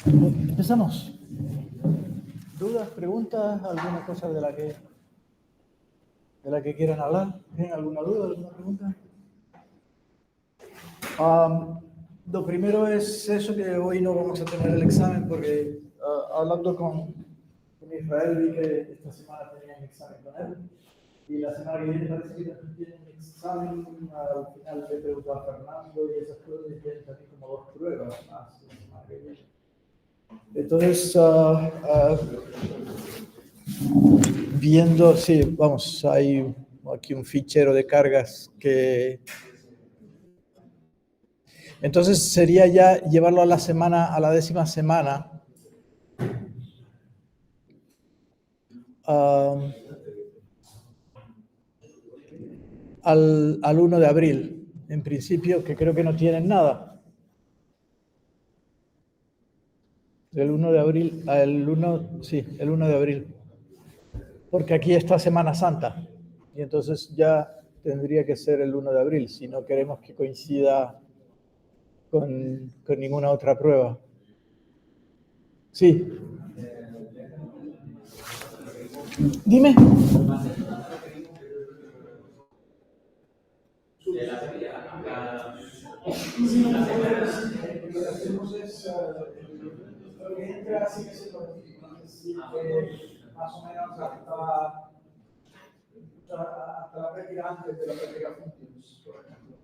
Empezamos. ¿Dudas, preguntas, alguna cosa de la que quieran hablar? ¿Tienen alguna duda, alguna pregunta? Lo primero es eso, que hoy no vamos a tener el examen porque hablando con Israel vi que esta semana tenían examen con él y la semana que viene parece que también tienen un examen. Al final le preguntaba a Fernando y esas cosas y tienen también como 2 pruebas más la semana que viene. Entonces, viendo, sí, vamos, hay aquí un fichero de cargas que... Entonces sería ya llevarlo a la semana, a la 10ª semana. Al 1 de abril, en principio, que creo que no tienen nada. Del 1 de abril al 1, sí, el 1 de abril. Porque aquí está Semana Santa. Y entonces ya tendría que ser el 1 de abril, si no queremos que coincida con ninguna otra prueba. Sí. Dime. Lo que entra sigue siendo más o menos hasta la práctica antes de la práctica functions, por ejemplo.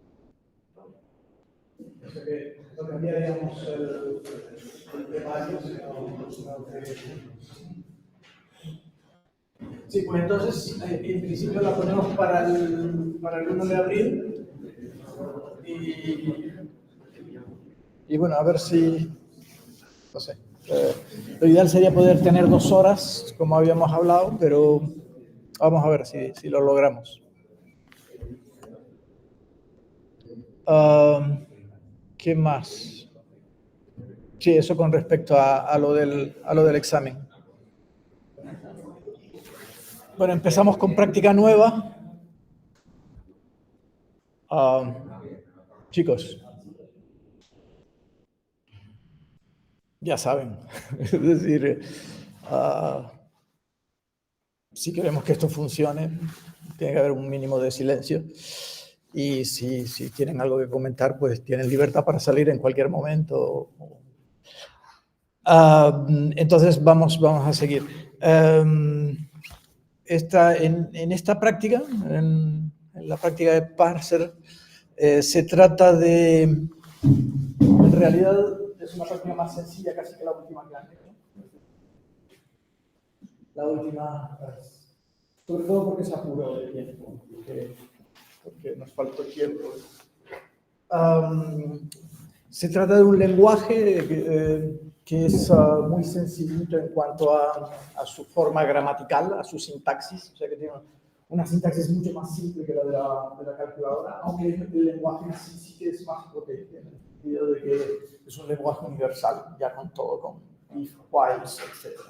O sea que no cambiaríamos el temario, sino que... Sí, pues entonces, en principio la ponemos para el 1 de abril y bueno, a ver si, no sé, lo ideal sería poder tener 2 horas, como habíamos hablado, pero vamos a ver si lo logramos. ¿Qué más? Sí, eso con respecto a lo del examen. Bueno, empezamos con práctica nueva. Chicos, ya saben, es decir, si queremos que esto funcione, tiene que haber un mínimo de silencio. Y si tienen algo que comentar, pues tienen libertad para salir en cualquier momento. Entonces vamos a seguir. En esta práctica, en la práctica de parser, se trata de, en realidad es una práctica más sencilla casi que la última clase, ¿no? La última, sobre todo porque se apuró de tiempo, porque nos faltó tiempo. Se trata de un lenguaje que es muy sencillito en cuanto a su forma gramatical, a su sintaxis, o sea que tiene una sintaxis mucho más simple que la de la calculadora, aunque el lenguaje en sí que es más potente, en el sentido de que es un lenguaje universal, ya con todo, con if, whiles, etc.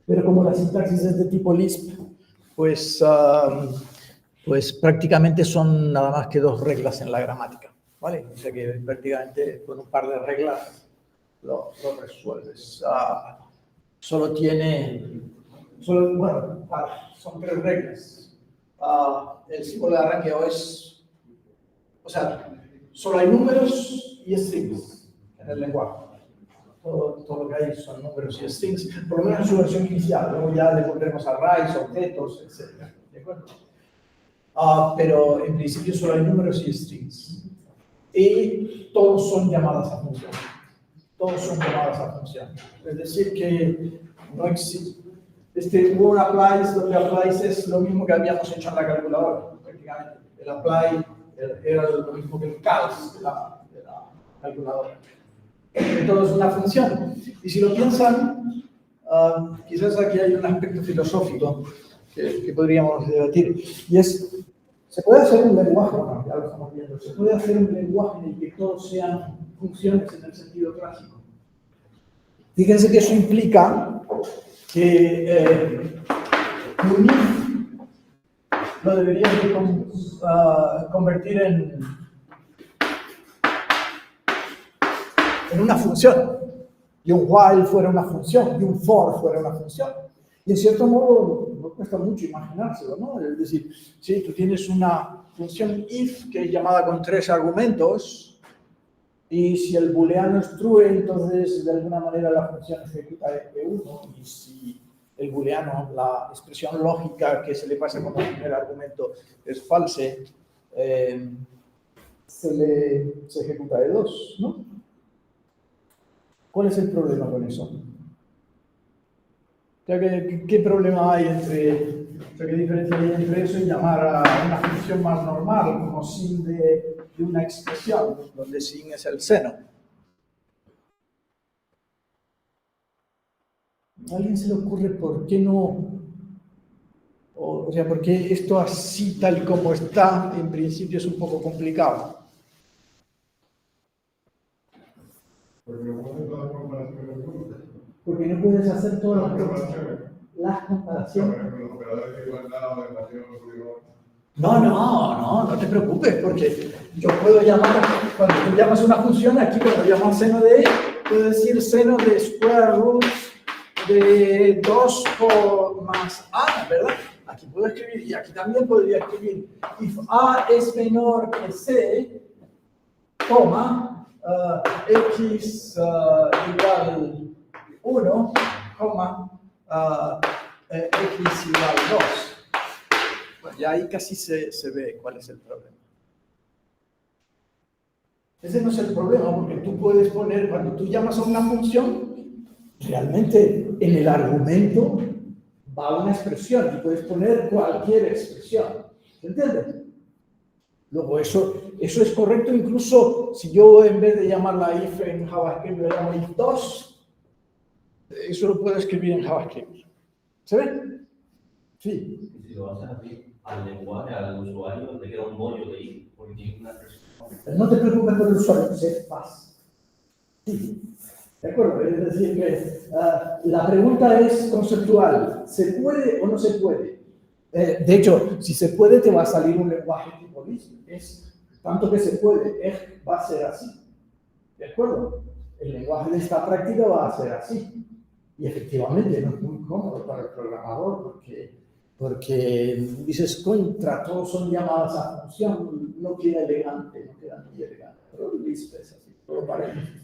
Pero como la sintaxis es de tipo Lisp, pues prácticamente son nada más que 2 reglas en la gramática, ¿vale? O sea que prácticamente con un par de reglas lo resuelves. Bueno, son 3 reglas. El símbolo de arranque o sea, solo hay números y strings en el lenguaje. Todo lo que hay son números y strings, por lo menos en su versión inicial. Luego ya le pondremos arrays, objetos, etc. ¿De acuerdo? Pero en principio solo hay números y strings. Y todos son llamadas a función. Todos son llamadas a función. Es decir, que no existe. Word applies, lo que applies es lo mismo que habíamos hecho en la calculadora, prácticamente. El apply era lo mismo que el calc de la calculadora. Todo es una función. Y si lo piensan, quizás aquí hay un aspecto filosófico que podríamos debatir. Y es, se puede hacer un lenguaje, bueno, ya lo estamos viendo, se puede hacer un lenguaje en el que todos sean funciones en el sentido clásico. Fíjense que eso implica que un if lo deberíamos convertir en en una función, y un while fuera una función, y un for fuera una función. Y en cierto modo, no cuesta mucho imaginárselo, ¿no? Es decir, si tú tienes una función if que es llamada con 3 argumentos, y si el booleano es true, entonces de alguna manera la función ejecuta F1, y si el booleano, la expresión lógica que se le pasa como primer argumento es false, se ejecuta E2, ¿no? ¿Cuál es el problema con eso? O sea, ¿qué problema hay entre, o sea, qué diferencia hay entre eso y llamar a una función más normal, como sin de una expresión, donde sin es el seno? ¿A alguien se le ocurre por qué no? O sea, porque esto así tal como está, en principio es un poco complicado. Porque no puedes hacer todas las comparaciones. No te preocupes, porque yo puedo llamar, cuando tú llamas una función, aquí cuando llamas seno de E, puedo decir seno de square root de 2 más A, ¿verdad? Aquí puedo escribir, y aquí también podría escribir, if A es menor que C, coma, X igual 1, coma, X igual 2. Bueno, ya ahí casi se ve cuál es el problema. Ese no es el problema, porque tú puedes poner, cuando tú llamas a una función, realmente en el argumento va una expresión y puedes poner cualquier expresión. ¿Se entiende? Luego, eso es correcto incluso si yo en vez de llamarla if en JavaScript lo llamo if2, eso lo puedo escribir en JavaScript. ¿Se ve? Sí. Y si lo haces así, al lenguaje, al usuario, le queda un bollo de if, porque tiene una expresión. No te preocupes por el usuario, sé fácil. Sí. ¿De acuerdo? Es decir, que la pregunta es conceptual. ¿Se puede o no se puede? De hecho, si se puede, te va a salir un lenguaje tipo Lisp. Es tanto que se puede, va a ser así. ¿De acuerdo? El lenguaje de esta práctica va a ser así. Y efectivamente no es muy cómodo para el programador porque dices, contra, todos son llamadas a función, no queda elegante, no queda muy elegante. Pero Lisp es así, todo paréntesis.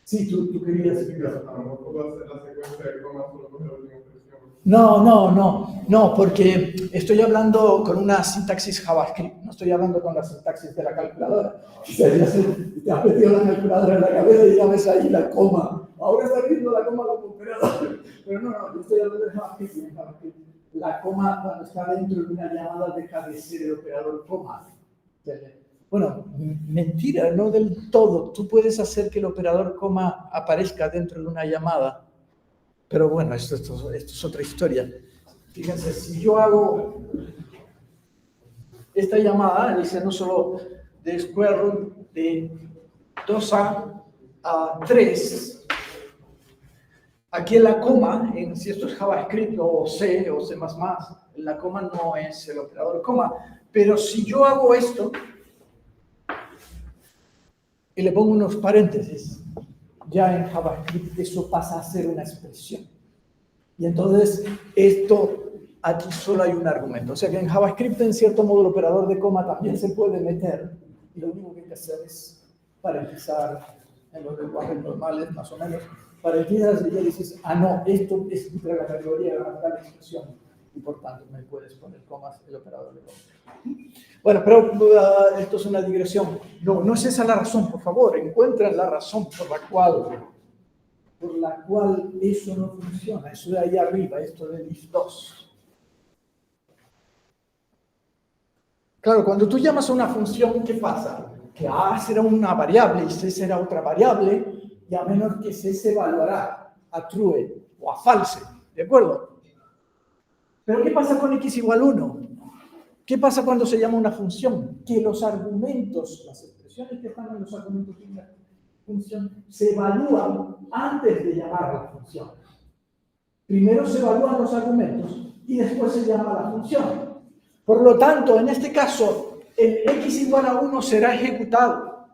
Sí, tú querías decir. A lo mejor puedo hacer la secuencia de comas solo con la última expresión. No, porque estoy hablando con una sintaxis JavaScript, no estoy hablando con la sintaxis de la calculadora. Te has metido la calculadora en la cabeza y ya ves ahí la coma. Ahora está viendo la coma como operador. Pero no, yo estoy hablando de JavaScript. La coma, cuando está dentro de una llamada, deja de ser el operador coma. Bueno, mentira, no del todo. Tú puedes hacer que el operador coma aparezca dentro de una llamada. Pero bueno, esto es otra historia. Fíjense, si yo hago esta llamada, dice no solo de square root de 2a a 3, aquí en la coma, si esto es JavaScript o C, la coma no es el operador coma. Pero si yo hago esto y le pongo unos paréntesis, ya en JavaScript eso pasa a ser una expresión. Y entonces, aquí solo hay un argumento. O sea que en JavaScript, en cierto modo, el operador de coma también se puede meter. Y lo único que hay que hacer es parentizar en los lenguajes normales, más o menos. Parentizas y ya dices, no, esto es entre la categoría de la tal expresión. Y por tanto, me puedes poner comas el operador de coma. Bueno, pero esto es una digresión. No es esa la razón, por favor. Encuentren la razón por la cual eso no funciona, eso de ahí arriba, esto del if2. Claro, cuando tú llamas a una función, ¿qué pasa? Que A será una variable y C será otra variable, y a menos que C se evaluará a true o a false, ¿de acuerdo? Pero ¿qué pasa con X igual 1? ¿Qué pasa cuando se llama una función? Que los argumentos, las expresiones que están en los argumentos de una función se evalúan antes de llamar a la función. Primero se evalúan los argumentos y después se llama a la función. Por lo tanto, en este caso, el X igual a 1 será ejecutado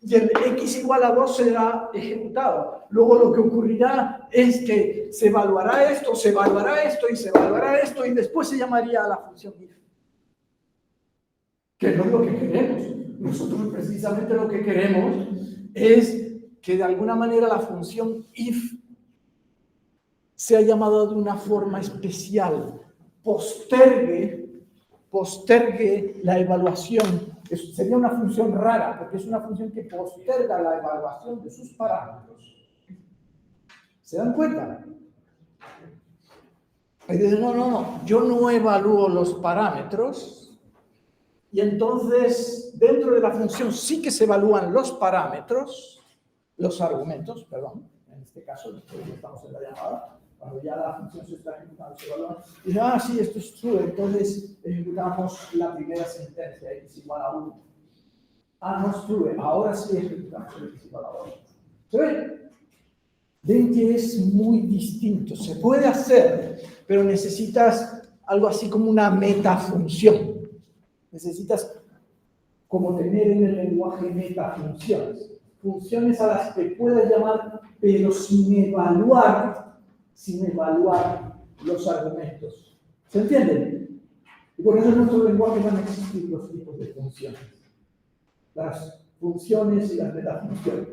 y el x igual a 2 será ejecutado. Luego lo que ocurrirá es que se evaluará esto y se evaluará esto y después se llamaría a la función if. Que no es lo que queremos. Nosotros precisamente lo que queremos es que de alguna manera la función if sea llamada de una forma especial, postergue la evaluación. Sería una función rara, porque es una función que posterga la evaluación de sus parámetros. ¿Se dan cuenta? Y dicen, no, yo no evalúo los parámetros, y entonces dentro de la función sí que se evalúan los parámetros, los argumentos, perdón, en este caso, después ya estamos en la llamada, cuando ya la función se está ejecutando, se evalúa, y dicen, sí, esto es true, entonces ejecutamos la primera sentencia, x igual a 1. No es true, ahora sí ejecutamos x igual a 2. ¿Se ve? Ven que es muy distinto, se puede hacer, pero necesitas algo así como una metafunción. Necesitas como tener en el lenguaje metafunciones, funciones a las que puedas llamar, pero sin evaluar los argumentos. ¿Se entiende? Y por eso en nuestro lenguaje van a existir los tipos de funciones. Las funciones y las metafunciones.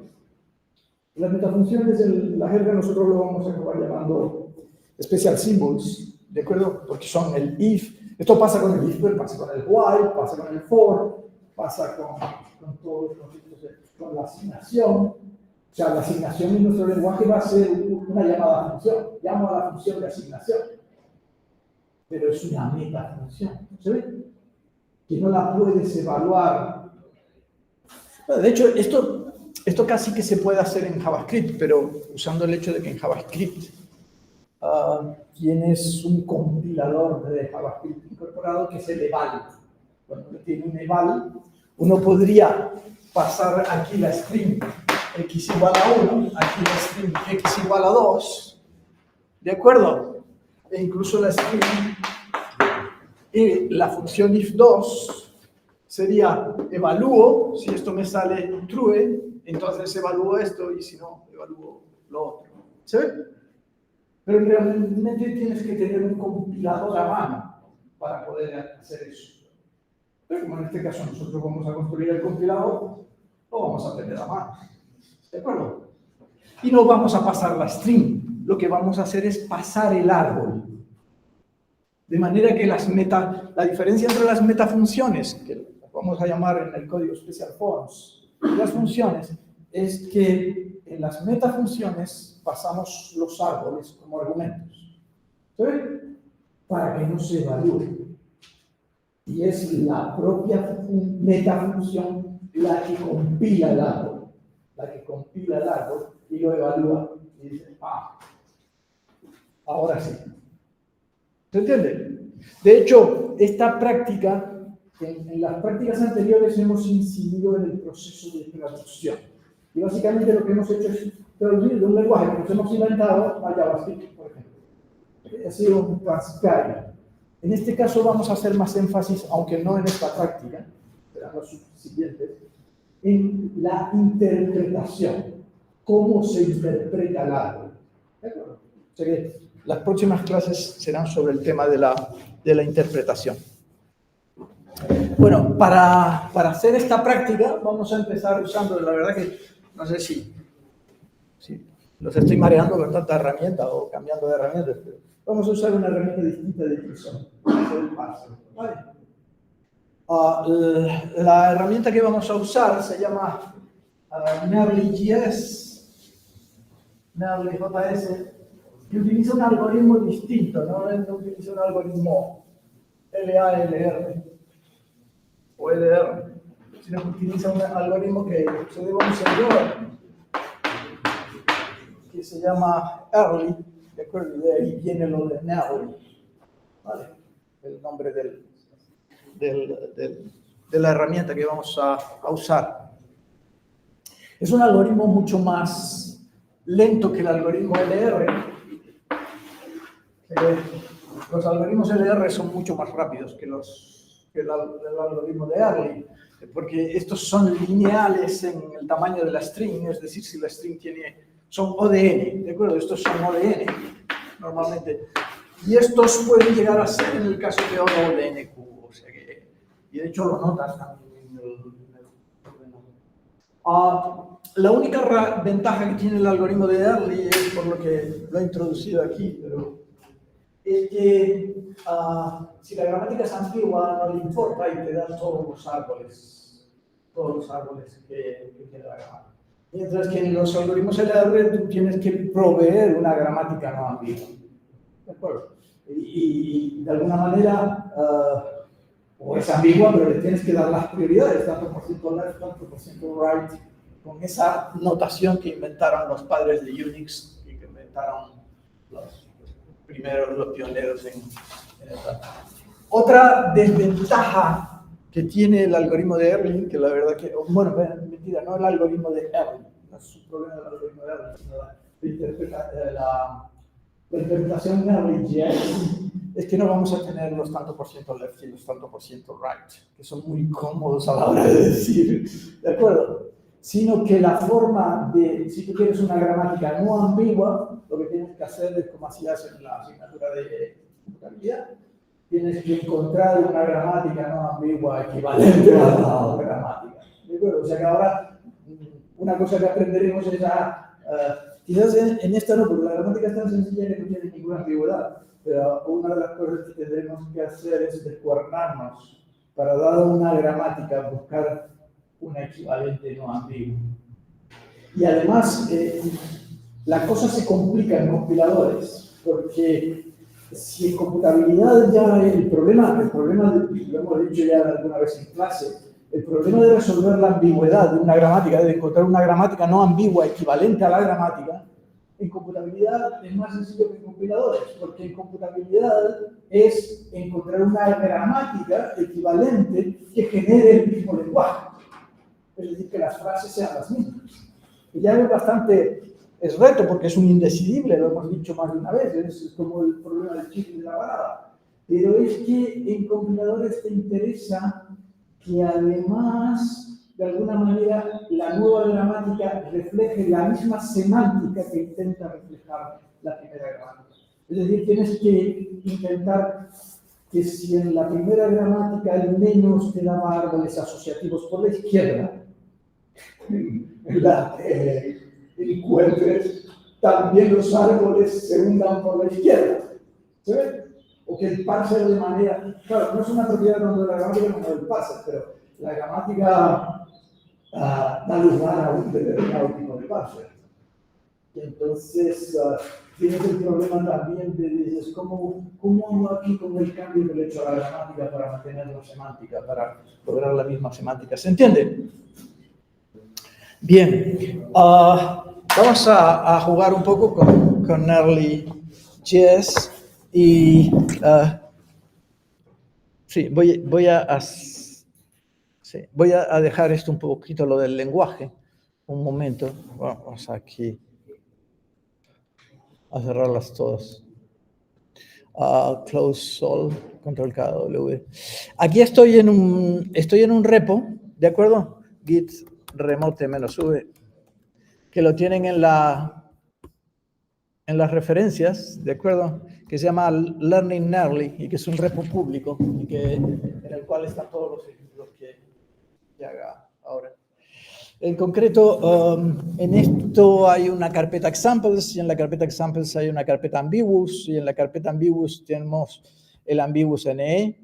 Las metafunciones en la jerga nosotros lo vamos a acabar llamando special symbols, ¿de acuerdo? Porque son el if. Esto pasa con el if, pero pasa con el while, pasa con el for, pasa con todos los conceptos, con la asignación. O sea, la asignación en nuestro lenguaje va a ser una llamada función. Llamo a la función de asignación. Pero es una metafunción. ¿Se ve? Que no la puedes evaluar. Bueno, de hecho, esto casi que se puede hacer en JavaScript, pero usando el hecho de que en JavaScript tienes un compilador de JavaScript incorporado que es el eval. Cuando uno tiene un eval, uno podría pasar aquí la string x igual a 1, aquí la string x igual a 2, ¿de acuerdo? E incluso la string y la función if2 sería evalúo, si esto me sale true, entonces evalúo esto y si no, evalúo lo otro. ¿Se ve? Pero realmente tienes que tener un compilador a mano para poder hacer eso. Pero como en este caso nosotros vamos a construir el compilador, lo vamos a tener a mano. ¿De acuerdo? Y no vamos a pasar la string. Lo que vamos a hacer es pasar el árbol. De manera que la diferencia entre las metafunciones, que las vamos a llamar en el código special forms, y las funciones, es que en las metafunciones pasamos los árboles como argumentos. ¿Sí? Para que no se evalúe. Y es la propia metafunción la que compila el árbol. La que compila el árbol y lo evalúa. Y dice, ahora sí. ¿Se entiende? De hecho, esta práctica, en las prácticas anteriores hemos incidido en el proceso de traducción. Y básicamente lo que hemos hecho es traducir de un lenguaje que nos hemos inventado a JavaScript, por ejemplo. Ha sido un transcribe. En este caso vamos a hacer más énfasis, aunque no en esta práctica, serán los siguientes, en la interpretación. Cómo se interpreta el árbol. ¿De acuerdo? O sea que las próximas clases serán sobre el tema de la interpretación. Bueno, para hacer esta práctica vamos a empezar usando, la verdad que no sé si los estoy mareando con tanta herramienta o cambiando de herramientas, pero vamos a usar una herramienta distinta de JSON. ¿Vale? La herramienta que vamos a usar se llama Nearly.js, Nearly.js, y utiliza un algoritmo distinto, no utiliza un algoritmo LALR o LR, sino que utiliza un algoritmo que se debe a un señor que se llama Early, de acuerdo, y de ahí viene lo de Nearly, ¿vale? El nombre de la herramienta que vamos a usar. Es un algoritmo mucho más lento que el algoritmo LR. Los algoritmos LR son mucho más rápidos que los que el algoritmo de Early, porque estos son lineales en el tamaño de la string, es decir, si la string son ODN, ¿de acuerdo? Estos son ODN, normalmente. Y estos pueden llegar a ser, en el caso de ODN cubo, o sea que, y de hecho lo notas también en el la única ventaja que tiene el algoritmo de Early es por lo que lo he introducido aquí, pero es que si la gramática es ambigua no le importa y te da todos los árboles que tiene la gramática. Mientras que en los algoritmos LR tú tienes que proveer una gramática no ambigua. ¿De acuerdo? Y de alguna manera, o es ambigua, pero le tienes que dar las prioridades, tanto por ciento left, tanto por ciento right, con esa notación que inventaron los padres de Unix y que inventaron los pioneros en esta. Otra desventaja que tiene el algoritmo de Erlang, que la verdad que, bueno, mentira, no el algoritmo de Erlang, no es un problema del algoritmo de Erlang, sino la interpretación de Erlang es que no vamos a tener los tanto por ciento left y los tanto por ciento right, que son muy cómodos a la hora de decir, ¿de acuerdo? Sino que la forma de, si tú quieres una gramática no ambigua, lo que tienes que hacer es como hacías en la asignatura de computabilidad, tienes que encontrar una gramática no ambigua equivalente a la gramática. ¿De acuerdo? O sea que ahora una cosa que aprenderemos es quizás en esta no, porque la gramática es tan sencilla que no tiene ninguna ambigüedad, pero una de las cosas que tendremos que hacer es descuadernarnos para, dada una gramática, buscar una equivalente no ambigua. Y además, la cosa se complica en compiladores, porque si en computabilidad ya el problema lo hemos dicho ya alguna vez en clase, el problema de resolver la ambigüedad de una gramática, de encontrar una gramática no ambigua equivalente a la gramática, en computabilidad es más sencillo que en compiladores, porque en computabilidad es encontrar una gramática equivalente que genere el mismo lenguaje. Es decir, que las frases sean las mismas. Y ya es reto porque es un indecidible, lo hemos dicho más de una vez, es como el problema del chip y de la parada. Pero es que en compiladores te interesa que además, de alguna manera, la nueva gramática refleje la misma semántica que intenta reflejar la primera gramática. Es decir, tienes que intentar que si en la primera gramática el menos te daba árboles asociativos por la izquierda, encuentres también los árboles se hundan por la izquierda. ¿Se ve? O que el parser de manera... Claro, no es una propiedad tanto de la gramática como del parser, pero la gramática da lugar a un determinado tipo de parser. Y entonces tienes el problema también de dices, ¿cómo hago aquí con el cambio que le he hecho a la gramática para mantener la semántica, para lograr la misma semántica? ¿Se entiende? Bien, vamos a jugar un poco con Early.js y sí, voy a dejar esto un poquito lo del lenguaje, un momento, vamos aquí a cerrarlas todas. Close all, control KW. Aquí estoy en un repo, ¿de acuerdo? Git remote -v, que lo tienen en las referencias, ¿de acuerdo? Que se llama Learning Early y que es un repo público y en el cual están todos los ejemplos que haga ahora. En concreto, en esto hay una carpeta examples y en la carpeta examples hay una carpeta ambiguous y en la carpeta ambiguous tenemos el ambiguous NE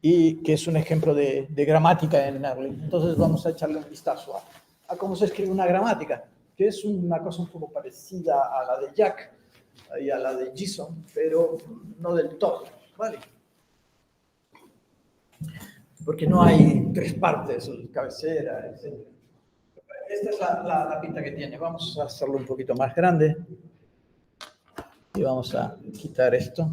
y que es un ejemplo de gramática en Early. Entonces vamos a echarle un vistazo a cómo se escribe una gramática, que es una cosa un poco parecida a la de Jack y a la de JSON, pero no del todo, ¿vale? Porque no hay tres partes, cabecera, etc. Esta es la pinta que tiene. Vamos a hacerlo un poquito más grande y vamos a quitar esto.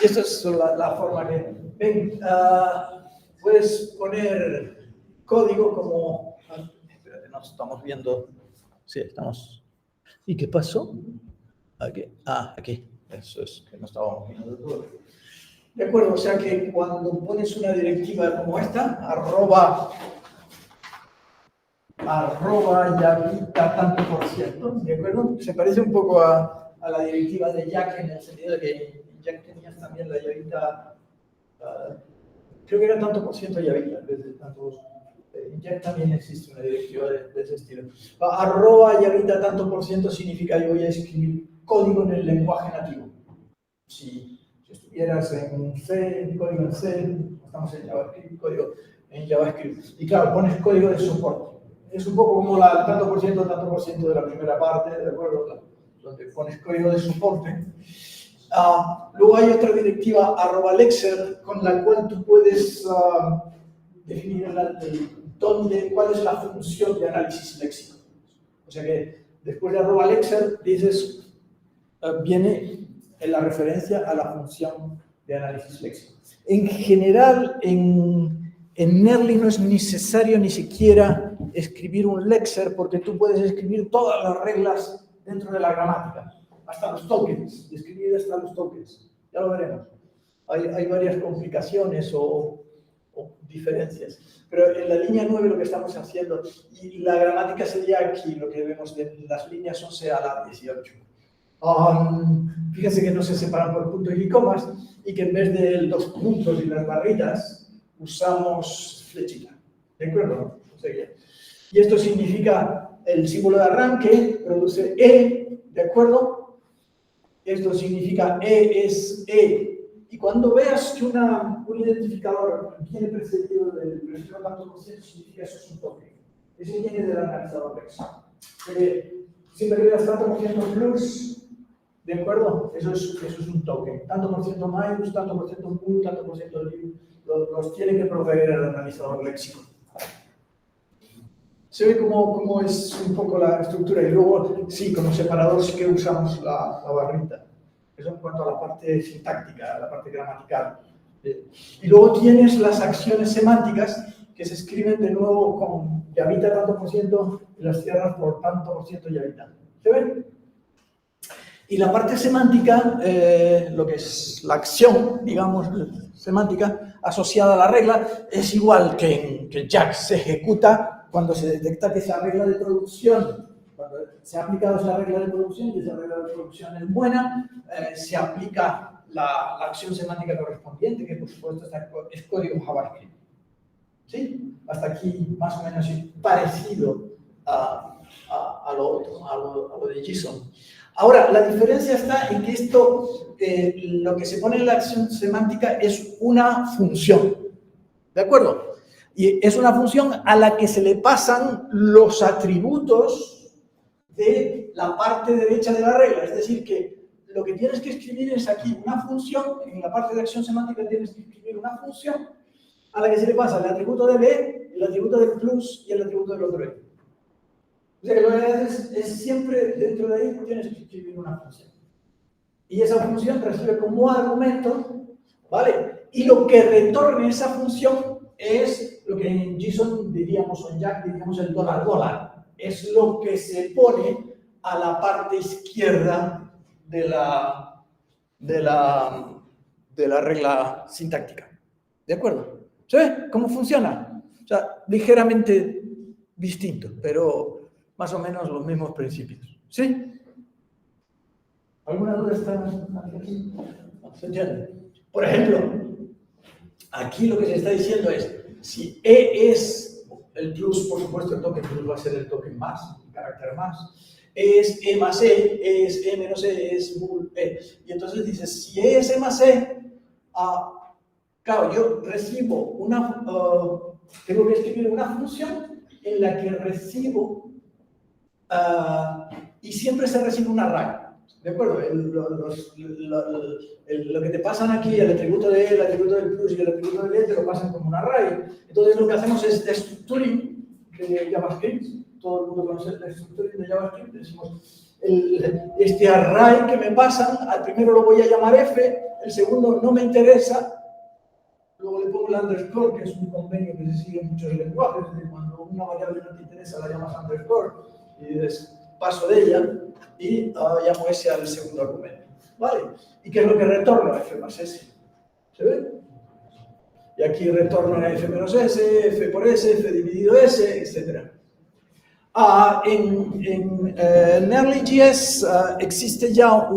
Y esta es la forma que ven. Puedes poner código como... Espérate, no estamos viendo. Sí, estamos... ¿Y qué pasó? Aquí. Aquí. Eso es, que no estábamos viendo todo. De acuerdo, o sea que cuando pones una directiva como esta, arroba Yavita tanto por ciento, ¿de acuerdo? Se parece un poco a la directiva de Jack en el sentido de que Jack tenía también la Yavita, creo que era tanto por ciento Yavita, en vez de tantos. En Jack también existe una directiva de ese estilo. Arroba Yavita tanto por ciento significa yo voy a escribir código en el lenguaje nativo. Si estuvieras en C, en código en C, estamos en JavaScript, código en JavaScript. Y claro, pones código de soporte. Es un poco como el tanto por ciento de la primera parte, ¿de acuerdo? Donde pones código de soporte. Luego hay otra directiva, @lexer, con la cual tú puedes definir cuál es la función de análisis léxico. O sea que después de @lexer dices, viene la referencia a la función de análisis léxico. En general, en Nearly no es necesario ni siquiera escribir un lexer, porque tú puedes escribir todas las reglas dentro de la gramática, hasta los tokens, escribir hasta los tokens. Ya lo veremos. Hay varias complicaciones o diferencias. Pero en la línea 9 lo que estamos haciendo, y la gramática sería aquí, lo que vemos de las líneas 11 a la 18. Fíjense que no se separan por puntos y comas, y que en vez de los puntos y las barritas, usamos flechita. ¿De acuerdo? Y esto significa el símbolo de arranque, produce E, ¿de acuerdo? Esto significa E es E. Y cuando veas que un identificador viene precedido del prefijo tanto por ciento, significa eso es un token. Ese viene del analizador Lexer. Siempre que veas tanto por ciento plus, ¿de acuerdo? Eso es un token. Tanto por ciento minus, tanto por ciento pool, tanto por ciento libre. Los tiene que proveer el analizador léxico. Se ve cómo es un poco la estructura. Y luego, sí, como separador sí que usamos la barrita. Eso en cuanto a la parte sintáctica, a la parte gramatical. Y luego tienes las acciones semánticas que se escriben de nuevo con Yavita tanto por ciento y las cierras por tanto por ciento Yavita. ¿Se ven? Y la parte semántica, lo que es la acción, digamos, semántica, asociada a la regla, es igual que en Jack. Se ejecuta cuando se detecta que esa regla de producción, cuando se ha aplicado esa regla de producción y esa regla de producción es buena, se aplica la acción semántica correspondiente, que por supuesto es código JavaScript. ¿Sí? Hasta aquí más o menos es parecido a lo otro, a lo de JSON. Ahora, la diferencia está en que esto, lo que se pone en la acción semántica es una función, ¿de acuerdo? Y es una función a la que se le pasan los atributos de la parte derecha de la regla. Es decir, que lo que tienes que escribir es aquí una función, en la parte de acción semántica tienes que escribir una función a la que se le pasa el atributo de B, el atributo del plus y el atributo del otro E. O sea que lo que haces es siempre dentro de ahí tienes que escribir una función. Y esa función recibe como argumento, ¿vale? Y lo que retorne esa función es lo que en JSON diríamos, o en Jack diríamos el $. Es lo que se pone a la parte izquierda de la regla sintáctica. ¿De acuerdo? ¿Se ve cómo funciona? O sea, ligeramente distinto, pero más o menos los mismos principios. ¿Sí? ¿Alguna duda está aquí? ¿Se entiende? Por ejemplo, aquí lo que se está diciendo es, si E es el plus, por supuesto el token plus va a ser el token más, el carácter más. E es E más E, es E menos E, es bool E. Y entonces dices, si E es E más E, claro, yo recibo tengo que escribir una función en la que recibo y siempre se recibe un array, ¿de acuerdo? Lo que te pasan aquí, el atributo de E, el atributo del plus y el atributo del E, te lo pasan como un array. Entonces lo que hacemos es destructuring de JavaScript. Todo el mundo conoce el destructuring de JavaScript. Decimos, este array que me pasan, al primero lo voy a llamar F, el segundo no me interesa. Luego le pongo el underscore, que es un convenio que se sigue en muchos lenguajes. Cuando una variable no te interesa, la llamas underscore y dices paso de ella y llamo ese al segundo argumento. ¿vale? ¿Y qué es lo que retorno? F más S. ¿Se ve? Y aquí retorno a F menos S, F por S, F dividido S, etc. En NearlyJS existe ya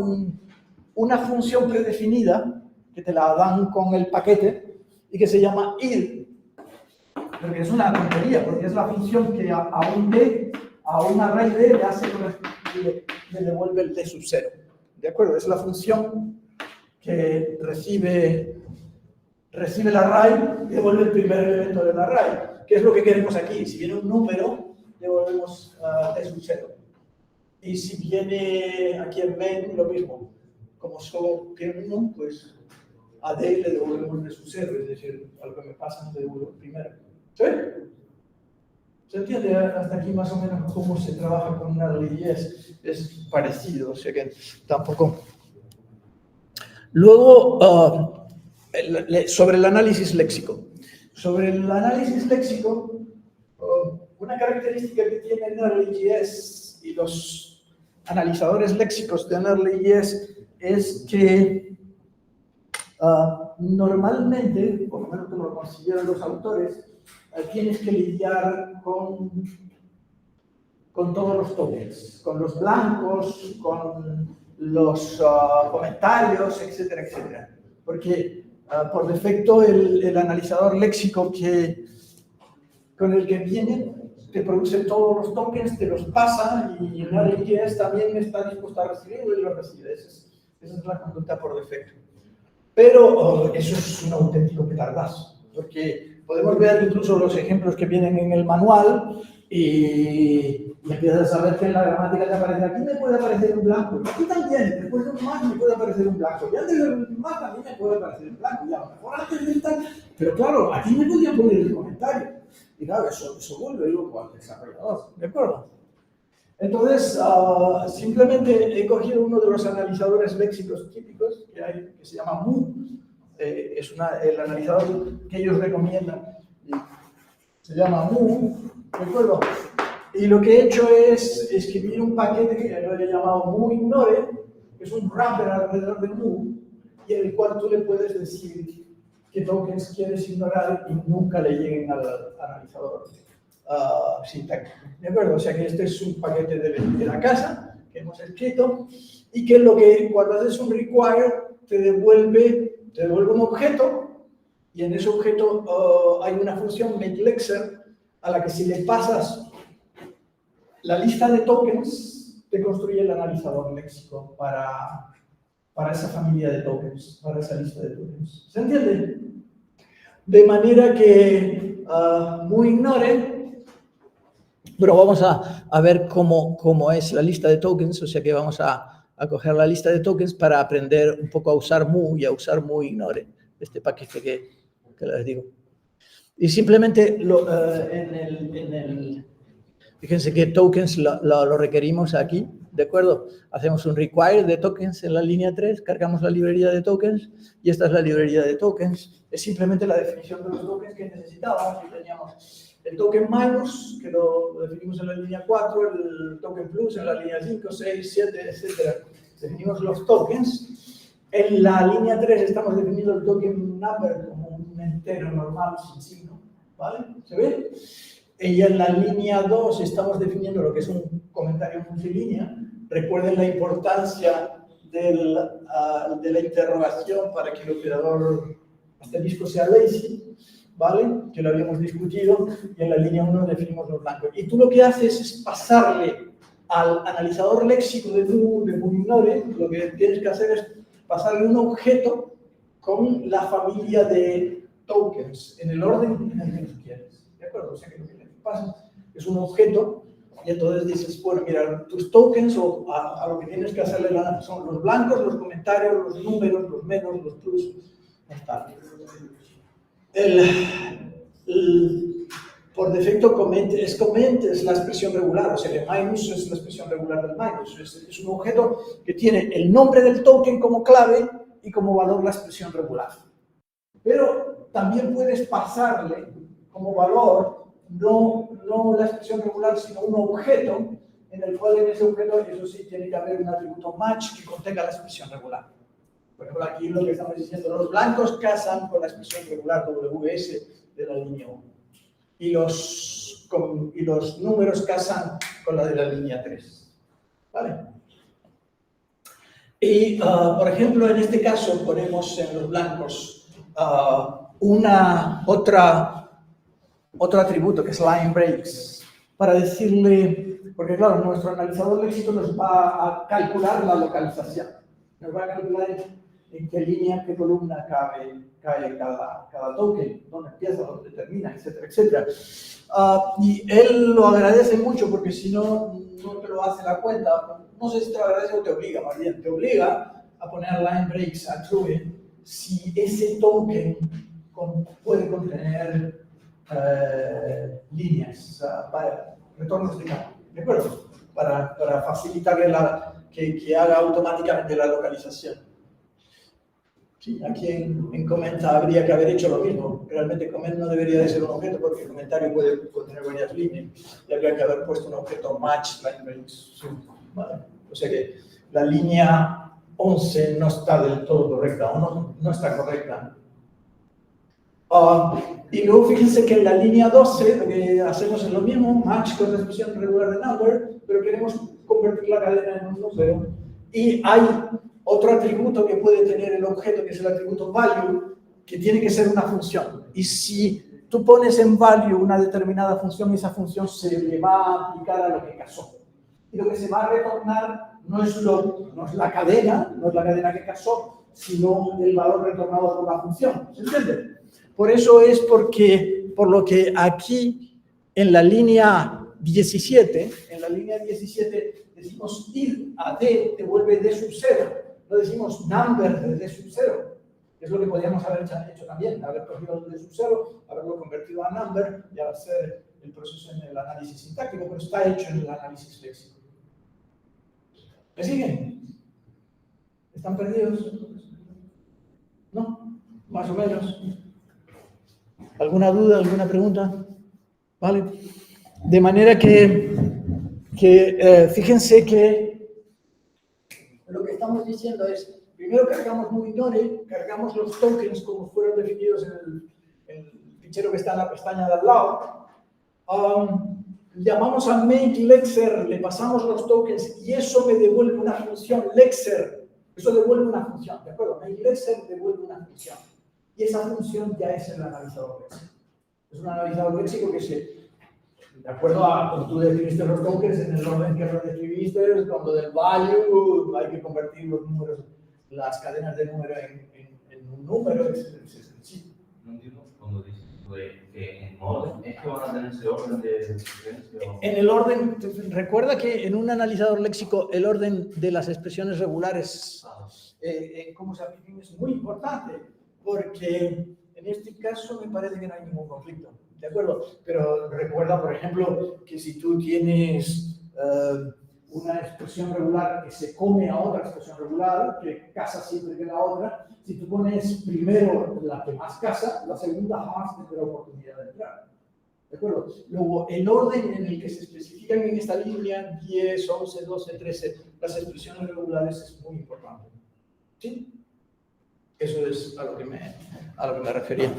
una función predefinida que te la dan con el paquete y que se llama id. Porque es una tontería, porque es la función que a un D, a un array D, le devuelve el D sub 0. ¿De acuerdo? Es la función que recibe el array y devuelve el primer elemento del array. ¿Qué es lo que queremos aquí? Si viene un número, devolvemos D sub 0. Y si viene aquí en main, lo mismo. Como solo tiene uno, pues a D le devolvemos D sub 0, es decir, a lo que me pasa le devuelvo el primero. ¿Sí? ¿Se entiende hasta aquí más o menos cómo se trabaja con NearlyJS? Es parecido, o sea que tampoco. Luego, sobre el análisis léxico. Sobre el análisis léxico, una característica que tiene NearlyJS y los analizadores léxicos de NearlyJS es que normalmente, por lo menos como lo consiguieron los autores, tienes que lidiar con todos los tokens, con los blancos, con los comentarios, etcétera, etcétera. Porque por defecto el analizador léxico con el que viene te produce todos los tokens, te los pasa y NearlyJS también está dispuesto a recibirlo y lo recibe. Esa es la conducta por defecto. Pero eso es un auténtico petardazo, porque podemos ver incluso los ejemplos que vienen en el manual y empiezas a ver que en la gramática te aparece, aquí me puede aparecer un blanco, y aquí también, después de un más me puede aparecer un blanco, y antes de un más también me puede aparecer un blanco, y a lo mejor antes de tal, pero claro, aquí me podrían poner el comentario. Y claro, eso vuelve loco al desarrollador, ¿de acuerdo? Entonces, simplemente he cogido uno de los analizadores léxicos típicos que hay, que se llama Mu. Es el analizador que ellos recomiendan. Se llama Mu, ¿de acuerdo? Y lo que he hecho es escribir un paquete que lo he llamado Mu-Ignore, que es un wrapper alrededor de Mu, y en el cual tú le puedes decir qué tokens quieres ignorar y nunca le lleguen al analizador sintáctico. ¿De acuerdo? O sea que este es un paquete de la casa que hemos escrito y que lo que cuando haces un require te devuelve un objeto y en ese objeto hay una función makeLexer a la que si le pasas la lista de tokens te construye el analizador léxico para esa familia de tokens, para esa lista de tokens. ¿Se entiende? De manera que Mu-Ignore. Bueno, vamos a ver cómo es la lista de tokens, o sea que vamos a coger la lista de tokens para aprender un poco a usar Mu y a usar Mu-Ignore, este paquete que les digo. Y simplemente fíjense que tokens lo requerimos aquí, ¿de acuerdo? Hacemos un require de tokens en la línea 3, cargamos la librería de tokens y esta es la librería de tokens. Es simplemente la definición de los tokens que necesitábamos. Y teníamos el token minus, que lo definimos en la línea 4, el token plus en la línea 5, 6, 7, etc. Definimos los tokens. En la línea 3 estamos definiendo el token number como un entero normal sin signo, ¿vale? ¿Se ve? Y en la línea 2 estamos definiendo lo que es un comentario multilínea. Recuerden la importancia de la interrogación para que el operador asterisco sea lazy, ¿vale? Que lo habíamos discutido. Y en la línea 1 definimos los blancos. Y tú lo que haces es pasarle al analizador léxico de Mu-Ignore, lo que tienes que hacer es pasarle un objeto con la familia de tokens en el orden en el que tú quieres. ¿De acuerdo? O sea que lo que pasa es un objeto y entonces dices, bueno, mira, tus tokens o a lo que tienes que hacerle son los blancos, los comentarios, los números, los menos, los plus, por defecto comment es la expresión regular, o sea, el minus es la expresión regular del minus. Es un objeto que tiene el nombre del token como clave y como valor la expresión regular. Pero también puedes pasarle como valor no la expresión regular, sino un objeto en el cual en ese objeto, eso sí, tiene que haber un atributo match que contenga la expresión regular. Por ejemplo, aquí lo que estamos diciendo, los blancos casan con la expresión regular WS de la línea 1. Y los números casan con la de la línea 3. ¿Vale? Y, por ejemplo, en este caso ponemos en los blancos otro atributo que es line breaks, para decirle, porque claro, nuestro analizador léxico nos va a calcular la localización, nos va a calcular en qué línea, qué columna cae cada token, dónde empieza, dónde termina, etcétera, etcétera. Y él lo agradece mucho porque si no, no te lo hace la cuenta. No sé si te lo agradece o te obliga, más bien, te obliga a poner line breaks a true si ese token puede contener líneas, retornos de campo, ¿de acuerdo? Para facilitarle que haga automáticamente la localización. Sí, aquí en comenta habría que haber hecho lo mismo. Realmente comment no debería de ser un objeto porque el comentario puede contener varias líneas y habría que haber puesto un objeto match line breaks. Vale. O sea que la línea 11 no está del todo correcta o no está correcta. Y luego fíjense que en la línea 12 lo que hacemos es lo mismo, match con la expresión regular de number, pero queremos convertir la cadena en un número. Y hay otro atributo que puede tener el objeto, que es el atributo value, que tiene que ser una función. Y si tú pones en value una determinada función, esa función se le va a aplicar a lo que casó. Y lo que se va a retornar no es la cadena que casó, sino el valor retornado por la función. ¿Se entiende? Por eso es por lo que aquí en la línea 17, decimos ir a D devuelve D sub 0. No decimos number de D sub 0. Es lo que podríamos haber hecho también, haber cogido D sub 0, haberlo convertido a number y hacer el proceso en el análisis sintáctico, pero está hecho en el análisis léxico. ¿Me siguen? ¿Están perdidos? ¿No? Más o menos. ¿Alguna duda, alguna pregunta? ¿Vale? De manera que fíjense que lo que estamos diciendo es, primero cargamos movitore, cargamos los tokens como fueron definidos en el fichero que está en la pestaña de al lado, llamamos a make lexer, le pasamos los tokens y eso me devuelve una función lexer, eso devuelve una función, ¿de acuerdo? Make lexer devuelve una función. Y esa función ya es el analizador léxico. Es un analizador léxico que de acuerdo a cuando tú definiste los tokens en el orden que lo describiste, cuando del value hay que convertir los números, las cadenas de número en un número, sí. No entiendo cuando dices que en orden, ¿es que van a tener ese orden de secuencia? En el orden, recuerda que en un analizador léxico el orden de las expresiones regulares, cómo se aplican, es muy importante. Porque en este caso me parece que no hay ningún conflicto, ¿de acuerdo? Pero recuerda, por ejemplo, que si tú tienes una expresión regular que se come a otra expresión regular, que casa siempre que la otra, si tú pones primero la que más casa, la segunda jamás tendrá oportunidad de entrar, ¿de acuerdo? Luego, el orden en el que se especifican en esta línea, 10, 11, 12, 13, las expresiones regulares es muy importante, ¿sí? Eso es a lo que me refería.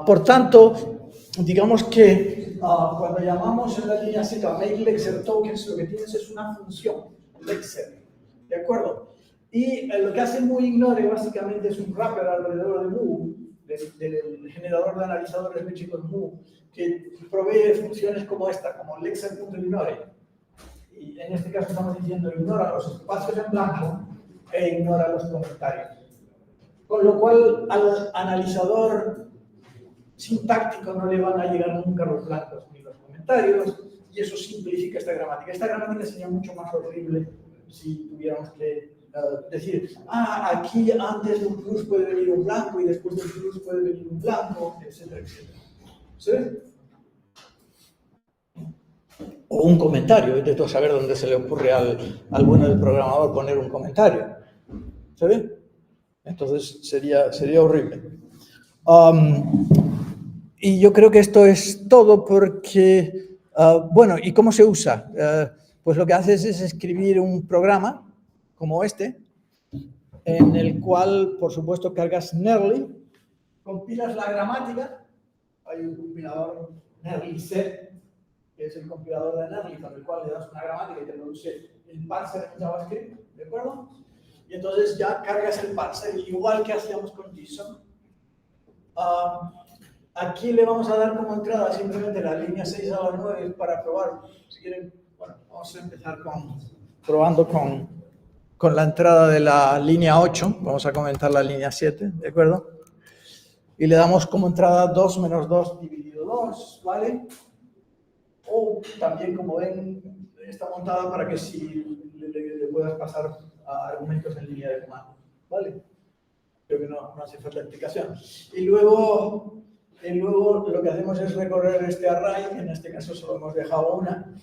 Por tanto, digamos que cuando llamamos en la línea Z make lexer tokens, lo que tienes es una función, lexer, ¿de acuerdo? Y lo que hace movignore básicamente es un wrapper alrededor de Mu, del generador de analizadores léxicos Mu, que provee funciones como esta, como lexer.ignore. Y en este caso estamos diciendo ignora los espacios en blanco e ignora los comentarios. Con lo cual, al analizador sintáctico no le van a llegar nunca los blancos ni los comentarios, y eso simplifica esta gramática. Esta gramática sería mucho más horrible si tuviéramos que decir, aquí antes de un plus puede venir un blanco y después del plus puede venir un blanco, etcétera, etcétera. ¿Se ve? O un comentario, de todo saber dónde se le ocurre al bueno del programador poner un comentario. ¿Se ve? Entonces sería horrible. Y yo creo que esto es todo porque, bueno, ¿y cómo se usa? pues lo que haces es escribir un programa como este, en el cual, por supuesto, cargas Nearly, compilas la gramática, hay un compilador Nearly C, que es el compilador de Nearly, con el cual le das una gramática y te produce el parser en JavaScript, ¿de acuerdo? Y entonces ya cargas el parser, igual que hacíamos con JSON. Aquí le vamos a dar como entrada simplemente la línea 6 a la 9 para probar. Si quieren, bueno, vamos a empezar probando con la entrada de la línea 8. Vamos a comentar la línea 7, ¿de acuerdo? Y le damos como entrada 2 menos 2 dividido 2, ¿vale? O también, como ven, está montada para que si le puedas pasar a argumentos en línea de comando, ¿vale? Creo que no hace falta explicación. Y luego lo que hacemos es recorrer este array, en este caso solo hemos dejado una,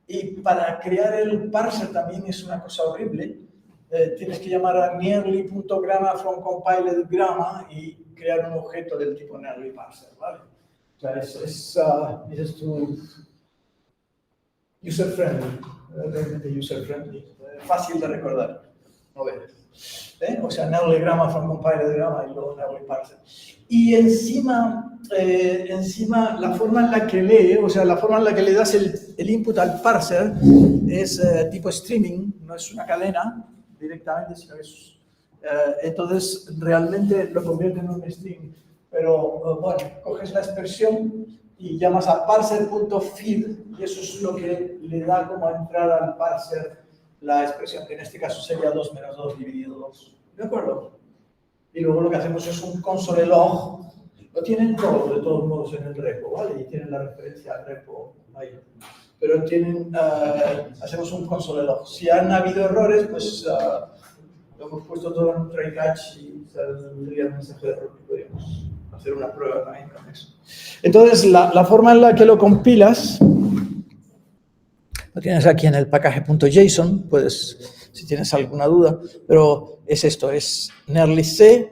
y para crear el parser también es una cosa horrible. Tienes que llamar a nearly.gramma from compiled gramma y crear un objeto del tipo nearly parser, ¿vale? O sea, es tu user-friendly, realmente user-friendly, fácil de recordar, ¿no ves? O sea, nearly gramma from compiled gramma y luego nearly parser. Y encima la forma en la que lee, o sea, la forma en la que le das el input al parser es tipo streaming, no es una cadena directamente, sino que es, entonces realmente lo convierte en un string. Pero bueno, coges la expresión y llamas a parser.feed y eso es lo que le da como entrada al parser la expresión, que en este caso sería 2 menos 2 dividido 2. ¿De acuerdo? Y luego lo que hacemos es un console log. Lo tienen todo, de todos modos, en el repo, ¿vale? Y tienen la referencia al repo ahí. Pero hacemos un console log. Si han habido errores, pues lo hemos puesto todo en un try catch y saldría el mensaje de error. Podríamos hacer una prueba también con eso. Entonces, la forma en la que lo compilas, lo tienes aquí en el package.json, puedes, si tienes alguna duda, pero es esto, es nearly C,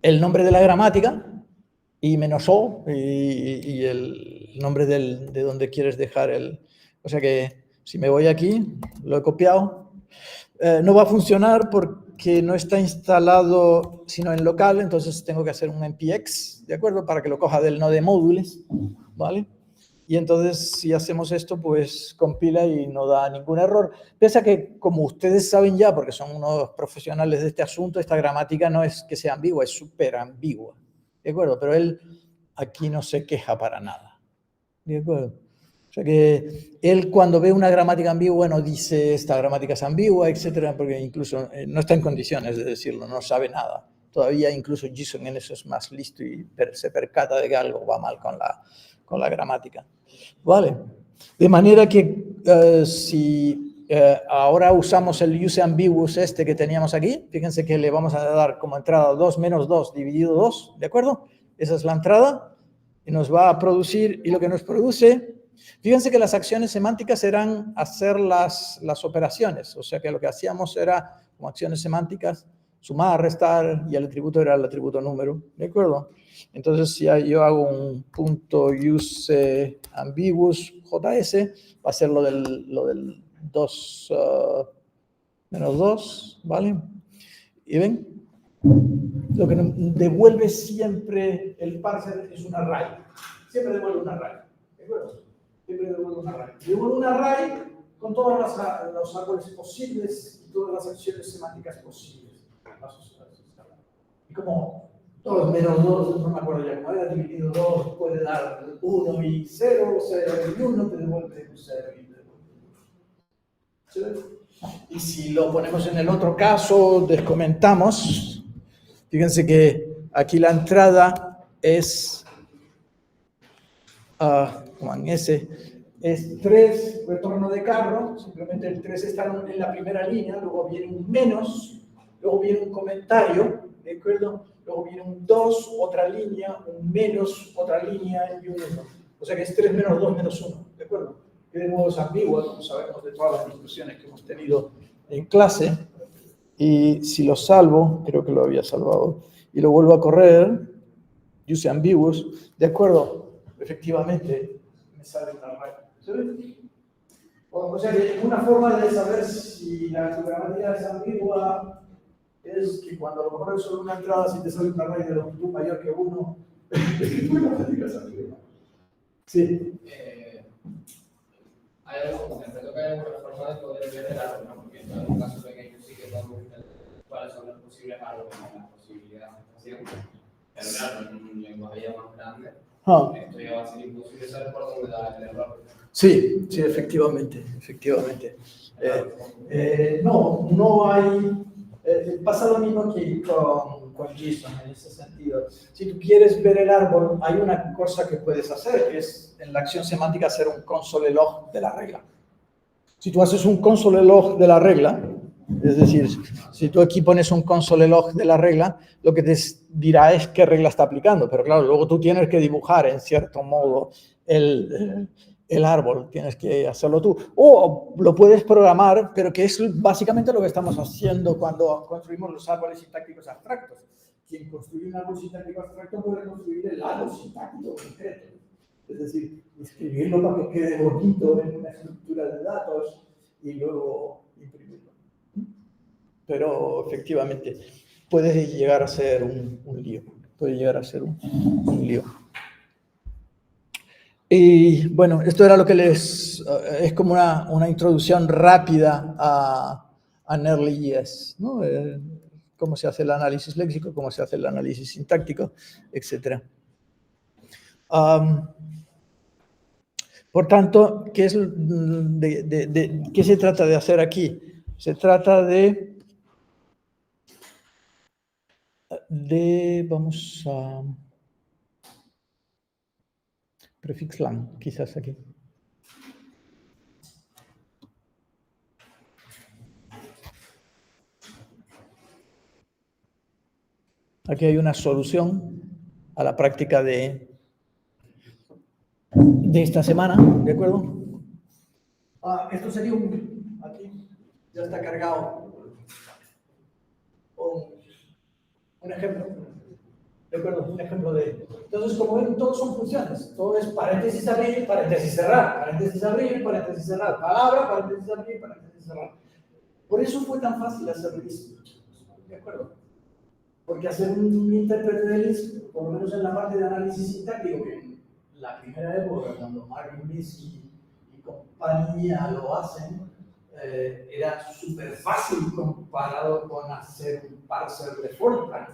el nombre de la gramática y menos O y el nombre de donde quieres dejar el... O sea que si me voy aquí, lo he copiado, no va a funcionar porque no está instalado sino en local, entonces tengo que hacer un npx, ¿de acuerdo? Para que lo coja del node modules, ¿vale? Y entonces, si hacemos esto, pues compila y no da ningún error. Pese a que, como ustedes saben ya, porque son unos profesionales de este asunto, esta gramática no es que sea ambigua, es súper ambigua. ¿De acuerdo? Pero él aquí no se queja para nada. ¿De acuerdo? O sea que él cuando ve una gramática ambigua no dice esta gramática es ambigua, etcétera, porque incluso no está en condiciones de decirlo, no sabe nada. Todavía incluso JSON en eso es más listo y se percata de que algo va mal con la gramática. ¿Vale? De manera que si ahora usamos el use ambiguous este que teníamos aquí, fíjense que le vamos a dar como entrada 2 menos 2 dividido 2, ¿de acuerdo? Esa es la entrada y nos va a producir, y lo que nos produce, fíjense que las acciones semánticas eran hacer las operaciones, o sea que lo que hacíamos era, como acciones semánticas, sumar, restar, y el atributo era el atributo número, ¿de acuerdo? Entonces, si yo hago un punto use ambiguous js, va a ser lo del 2 menos 2, ¿vale? ¿Y ven? Lo que devuelve siempre el parser es un array. Siempre devuelve un array, ¿de acuerdo? Siempre devuelve un array. Devuelve un array con todos los árboles posibles y todas las acciones semánticas posibles. Y como 2 menos 2, no me acuerdo ya cómo era, dividido 2 puede dar 1 y 0, 0 y 1, te devuelve 0 y te devuelve. ¿Sí? Y si lo ponemos en el otro caso, descomentamos, fíjense que aquí la entrada es, como en ese, es 3, retorno de carro, simplemente el 3 está en la primera línea, luego viene un menos, luego viene un comentario, ¿de acuerdo? Luego viene un 2, otra línea, un menos, otra línea y un 1. O sea que es 3 menos 2 menos 1, ¿de acuerdo? Que de nuevo es ambigua, como sabemos de todas las discusiones que hemos tenido en clase. Y si lo salvo, creo que lo había salvado, y lo vuelvo a correr, use ambiguous, ¿de acuerdo? Efectivamente, me sale un array. ¿Sí? O sea que una forma de saber si la gramática es ambigua es que cuando lo pones sobre una entrada, si te sale una raíz de longitud mayor que 1, tu gramática es ambigua. Sí. Hay algo, interpreto que hay alguna forma de poder ver el árbol, ¿no? Porque en un caso pequeño sí que podemos ver cuáles son los posibles árboles, las posibilidades de estación. Pero claro, en un lenguaje ya más grande, esto ya va a ser imposible saber por dónde da el error. Sí, sí, efectivamente. No hay. Pasa lo mismo que con JSON en ese sentido. Si tú quieres ver el árbol, hay una cosa que puedes hacer, que es en la acción semántica hacer un console log de la regla. Si tú haces un console log de la regla, es decir, si tú aquí pones un console log de la regla, lo que te dirá es qué regla está aplicando, pero claro, luego tú tienes que dibujar en cierto modo el árbol, tienes que hacerlo tú. O lo puedes programar, pero que es básicamente lo que estamos haciendo cuando construimos los árboles sintácticos abstractos. Quien construye un árbol sintáctico abstracto puede construir el árbol sintáctico concreto. Es decir, escribirlo para que quede bonito en una estructura de datos y luego imprimirlo. Pero efectivamente puede llegar a ser un lío. Puede llegar a ser un lío. Y bueno, esto era lo que es como una introducción rápida a Nearly.js, ¿no? Cómo se hace el análisis léxico, cómo se hace el análisis sintáctico, etc. Por tanto, ¿qué se trata de hacer aquí? Se trata vamos a prefix lang, quizás aquí. Aquí hay una solución a la práctica de esta semana, ¿de acuerdo? Esto sería aquí ya está cargado un ejemplo, ¿de acuerdo? Un ejemplo de... Entonces, como ven, todos son funciones, todo es paréntesis abrir, paréntesis cerrar, paréntesis abrir, paréntesis cerrar, palabra, paréntesis abrir, paréntesis cerrar. Por eso fue tan fácil hacer Lisp, ¿de acuerdo? Porque hacer un intérprete de Lisp, por lo menos en la parte de análisis sintáctico, que en la primera época, cuando Marvin Minsky y compañía lo hacen, era súper fácil comparado con hacer un parser de Fortran,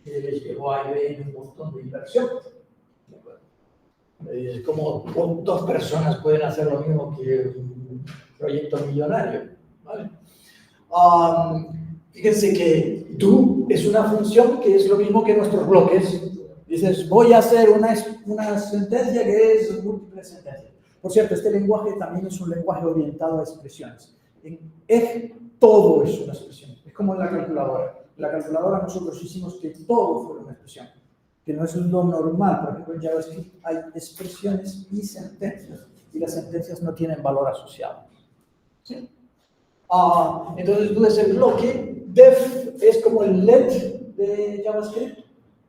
que les llevó a IBM un montón de inversión. Es como 2 personas pueden hacer lo mismo que un proyecto millonario, ¿vale? Fíjense que do es una función que es lo mismo que nuestros bloques. Dices, voy a hacer una sentencia que es múltiples sentencias. Por cierto, este lenguaje también es un lenguaje orientado a expresiones. En Edge todo es una expresión. Es como en la calculadora. En la calculadora nosotros hicimos que todo fuera una expresión, que no es lo normal. Por ejemplo, en JavaScript hay expresiones y sentencias, y las sentencias no tienen valor asociado. ¿Sí? Entonces tú ves el bloque, def es como el let de JavaScript,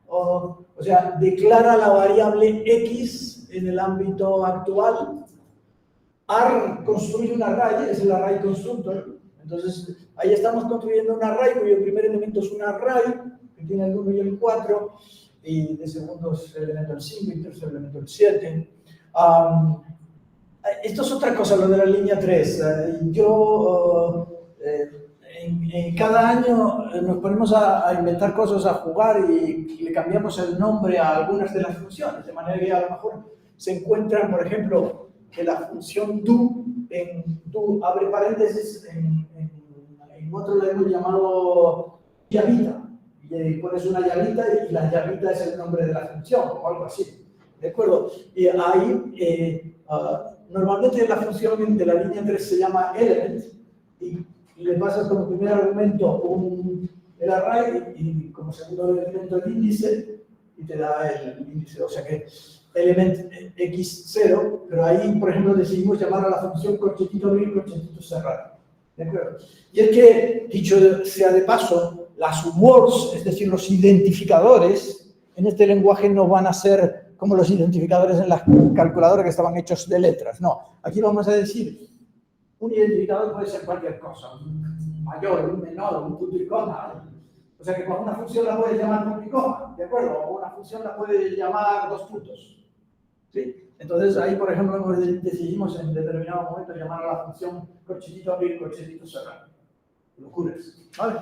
o sea, declara la variable x en el ámbito actual. Ar construye un array, es el array constructor. Entonces ahí estamos construyendo un array cuyo primer elemento es un array que tiene el 1 y el 4, y de segundo es el elemento el 5 y tercer elemento el 7. Esto es otra cosa, lo de la línea 3. En cada año nos ponemos a inventar cosas, a jugar, y le cambiamos el nombre a algunas de las funciones, de manera que a lo mejor se encuentran, por ejemplo, que la función do abre paréntesis en otro lenguaje llamado llavita, y pones una llavita y la llavita es el nombre de la función o algo así, ¿de acuerdo? Y ahí normalmente la función de la línea 3 se llama element, y le pasas como primer argumento el array y como segundo elemento el índice, y te da el índice, o sea que element x0, pero ahí, por ejemplo, decidimos llamar a la función corchetito abrir, corchetito cerrar, ¿de acuerdo? Y es que, dicho sea de paso, las words, es decir, los identificadores, en este lenguaje no van a ser como los identificadores en las calculadoras que estaban hechos de letras. No, aquí vamos a decir, un identificador puede ser cualquier cosa, un mayor, un menor, un punto y coma. O sea que con una función la puedes llamar punto y coma, ¿de acuerdo? O una función la puedes llamar 2 puntos. ¿Sí? Entonces ahí, por ejemplo, decidimos en determinado momento llamar a la función corchecito abrir, corchecito cerrar. Locuras, ¿vale?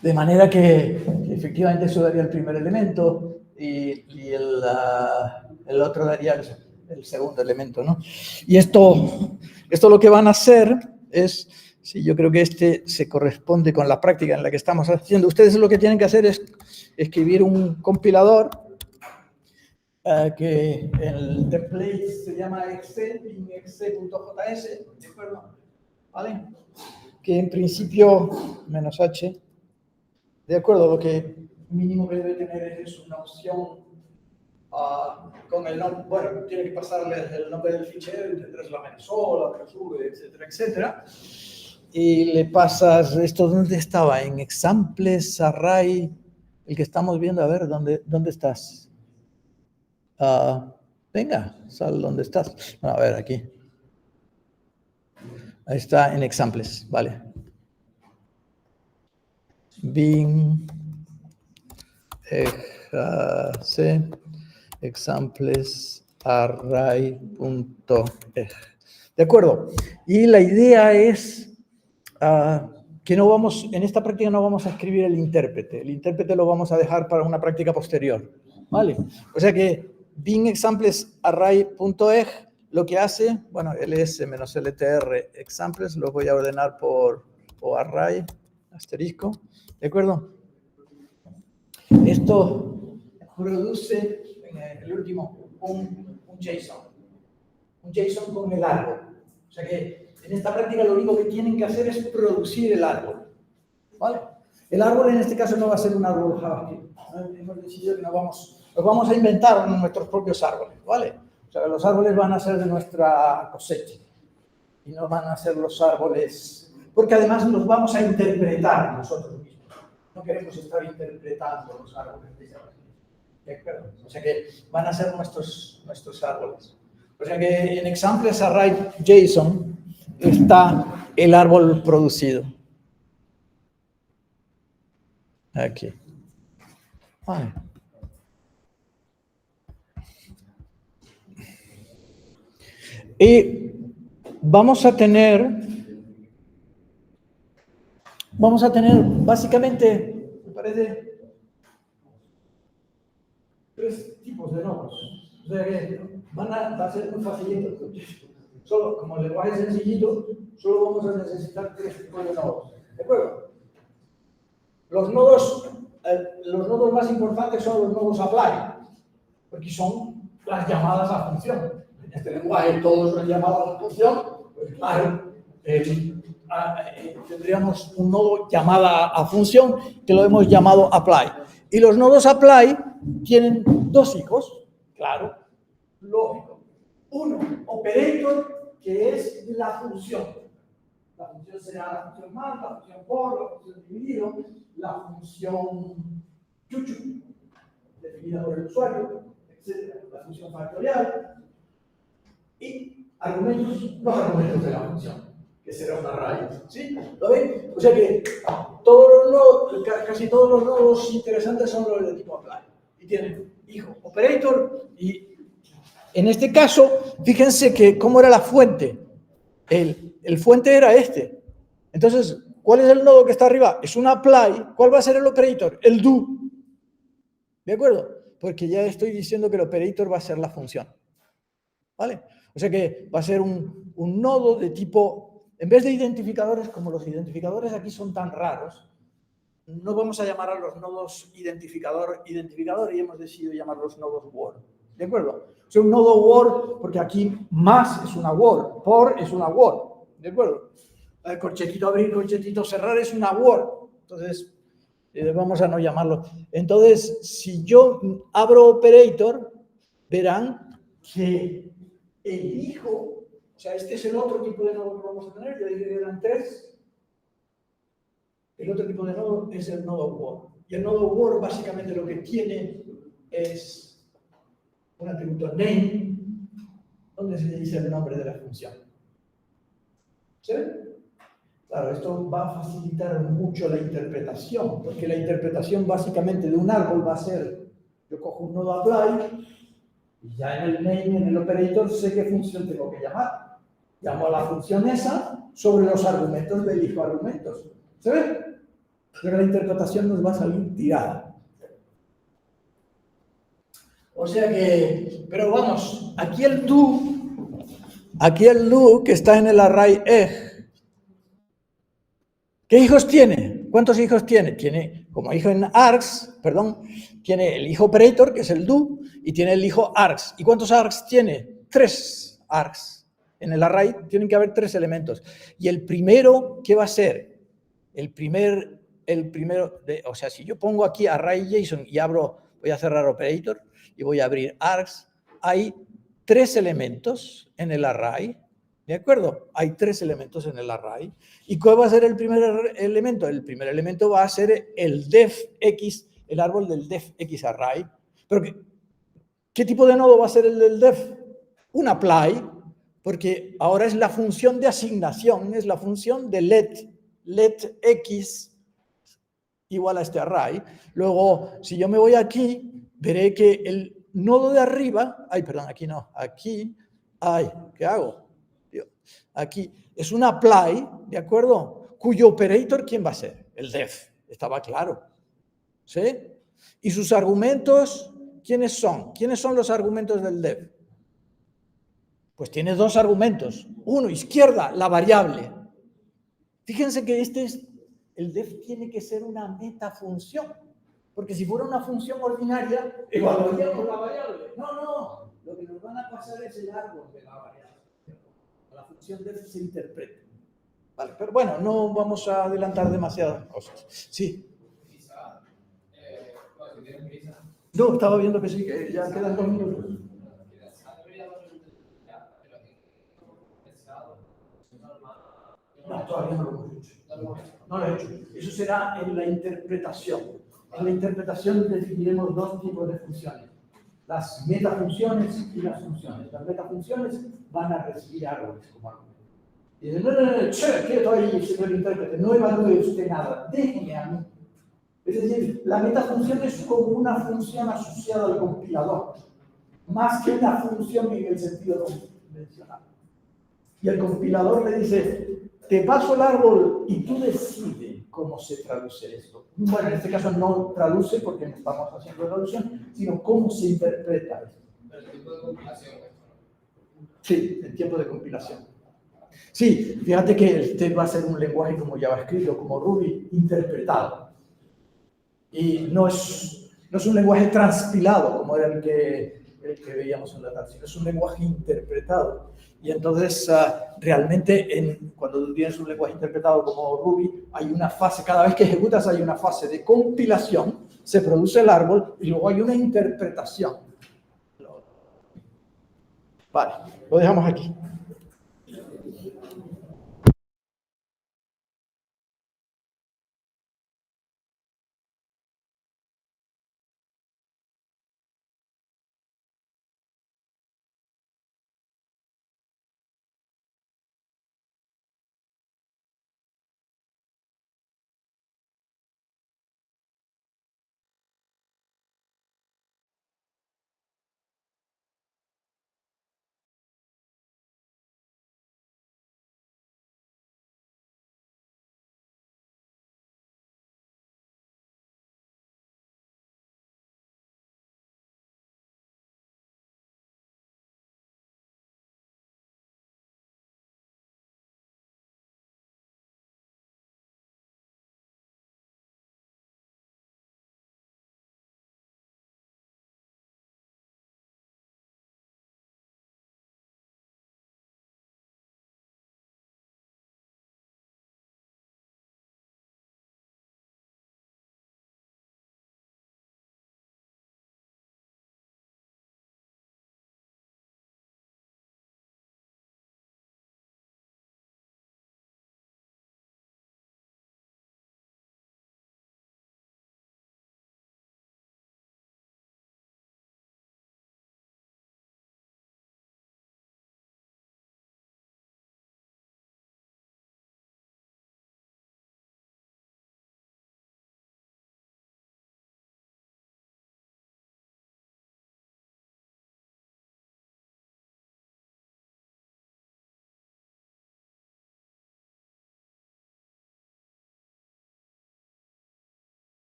De manera que efectivamente eso daría el primer elemento y el otro daría el segundo elemento, ¿no? Y esto lo que van a hacer es, sí, yo creo que este se corresponde con la práctica en la que estamos haciendo. Ustedes lo que tienen que hacer es escribir un compilador que el template se llama exe.js, ¿de acuerdo? ¿Vale? Que en principio, -h, de acuerdo, lo que mínimo que debe tener es una opción con el nombre, bueno, tiene que pasarle el nombre del fichero, y tendrás la mensola, la sube, etcétera, etcétera. Y le pasas, ¿esto dónde estaba? En examples, array, el que estamos viendo, a ver, ¿dónde estás? Venga, sal donde estás. A ver, aquí. Ahí está en examples, vale. Bin c examples array.eg. De acuerdo. Y la idea es que no vamos, en esta práctica no vamos a escribir el intérprete. El intérprete lo vamos a dejar para una práctica posterior. ¿Vale? O sea que bin examples array.eg lo que hace, bueno, ls-ltr examples, lo voy a ordenar por array, asterisco, ¿de acuerdo? Esto produce, el último, un JSON. Un JSON con el árbol. O sea que en esta práctica lo único que tienen que hacer es producir el árbol. ¿Vale? El árbol en este caso no va a ser un árbol JavaScript. Hemos decidido que nos vamos a inventar nuestros propios árboles. ¿Vale? O sea, los árboles van a ser de nuestra cosecha. Y no van a ser los árboles... Porque además los vamos a interpretar nosotros mismos. No queremos estar interpretando los árboles de JavaScript. ¿De acuerdo? O sea que van a ser nuestros árboles. O sea que en examples array JSON está el árbol producido. Aquí. Vale. Y vamos a tener básicamente, me parece, 3 tipos de nodos. O sea que va a ser muy facilito. Solo, como el lenguaje es sencillito, solo vamos a necesitar 3 tipos de nodos. ¿De acuerdo? Los nodos más importantes son los nodos apply, porque son las llamadas a función. En este lenguaje todos son llamadas a función, pues claro, tendríamos un nodo llamada a función que lo hemos llamado apply. Y los nodos apply tienen 2 hijos, claro, lógico. Uno, operator, que es la función. La función será la función más, la función por, la función dividido, la función chuchu, definida por el usuario, etc. La función factorial. Y los argumentos de la función, que será una array. ¿Sí? ¿Lo ven? O sea que casi todos los nodos interesantes son los de tipo apply. Y tienen hijo operator y en este caso, fíjense que cómo era la fuente. El fuente era este. Entonces, ¿cuál es el nodo que está arriba? Es un apply. ¿Cuál va a ser el operator? El do. ¿De acuerdo? Porque ya estoy diciendo que el operator va a ser la función. ¿Vale? O sea que va a ser un nodo de tipo, en vez de identificadores, como los identificadores aquí son tan raros, no vamos a llamar a los nodos identificador y hemos decidido llamarlos nodos word. ¿De acuerdo? O sea, un nodo word, porque aquí más es una word, por es una word. ¿De acuerdo? El corchetito abrir, corchetito cerrar es una word. Entonces, vamos a no llamarlo. Entonces, si yo abro operator, verán que el hijo, o sea, este es el otro tipo de nodo que vamos a tener, ya dije que eran 3. El otro tipo de nodo es el nodo word. Y el nodo word básicamente lo que tiene es un atributo name, donde se dice el nombre de la función. ¿Sí? Claro, esto va a facilitar mucho la interpretación, porque la interpretación básicamente de un árbol va a ser, yo cojo un nodo apply, y ya en el name, en el operator, sé qué función tengo que llamar. Llamo a la función esa sobre los argumentos del hijo argumentos. ¿Se ve? Pero la interpretación nos va a salir tirada. O sea que, pero vamos, aquí el do que está en el array egg, ¿qué hijos tiene? ¿Cuántos hijos tiene? Tiene como hijo en args, tiene el hijo operator, que es el do, y tiene el hijo args. ¿Y cuántos args tiene? 3 args. En el array tienen que haber 3 elementos. Y el primero, ¿qué va a ser? El primero, o sea, si yo pongo aquí array JSON y voy a cerrar operator y voy a abrir args, hay 3 elementos en el array. ¿De acuerdo? Hay 3 elementos en el array. ¿Y cuál va a ser el primer elemento? El primer elemento va a ser el defx, el árbol del defx array. ¿Pero qué tipo de nodo va a ser el del def? Un apply, porque ahora es la función de asignación, es la función de let x igual a este array. Luego, si yo me voy aquí, veré que el nodo de arriba, aquí no, aquí, ¿qué hago? Aquí es un apply, ¿de acuerdo? Cuyo operator, ¿quién va a ser? El def, estaba claro. ¿Sí? Y sus argumentos, ¿quiénes son? ¿Quiénes son los argumentos del def? Pues tiene 2 argumentos. Uno, izquierda, la variable. Fíjense que el def tiene que ser una metafunción. Porque si fuera una función ordinaria, evaluaríamos la variable. No. Lo que nos van a pasar es el árbol de la variable. La función def se interpreta. Vale, pero bueno, no vamos a adelantar demasiadas cosas. Sí. No, estaba viendo que sí, que ya quedan 2 minutos. No, todavía no lo hemos hecho. No lo he hecho. Eso será en la interpretación. En la interpretación definiremos 2 tipos de funciones. Las metafunciones y las funciones. Las metafunciones van a recibir árboles como argumento. Y dicen, no, quieto ahí, señor intérprete, no evalúe usted nada, déjeme a mí. Es decir, la metafunción es como una función asociada al compilador, más que una función en el sentido convencional. Y el compilador le dice, te paso el árbol y tú decides cómo se traduce esto. Bueno, en este caso no traduce porque no estamos haciendo traducción, sino cómo se interpreta esto. Pero el tipo de compilación. Sí, el tiempo de compilación. Sí, fíjate que este va a ser un lenguaje como JavaScript o como Ruby interpretado. Y no es un lenguaje transpilado como era el que veíamos en la tarde, sino es un lenguaje interpretado. Y entonces, realmente, cuando tú tienes un lenguaje interpretado como Ruby, hay una fase, cada vez que ejecutas hay una fase de compilación, se produce el árbol y luego hay una interpretación. Vale, lo dejamos aquí.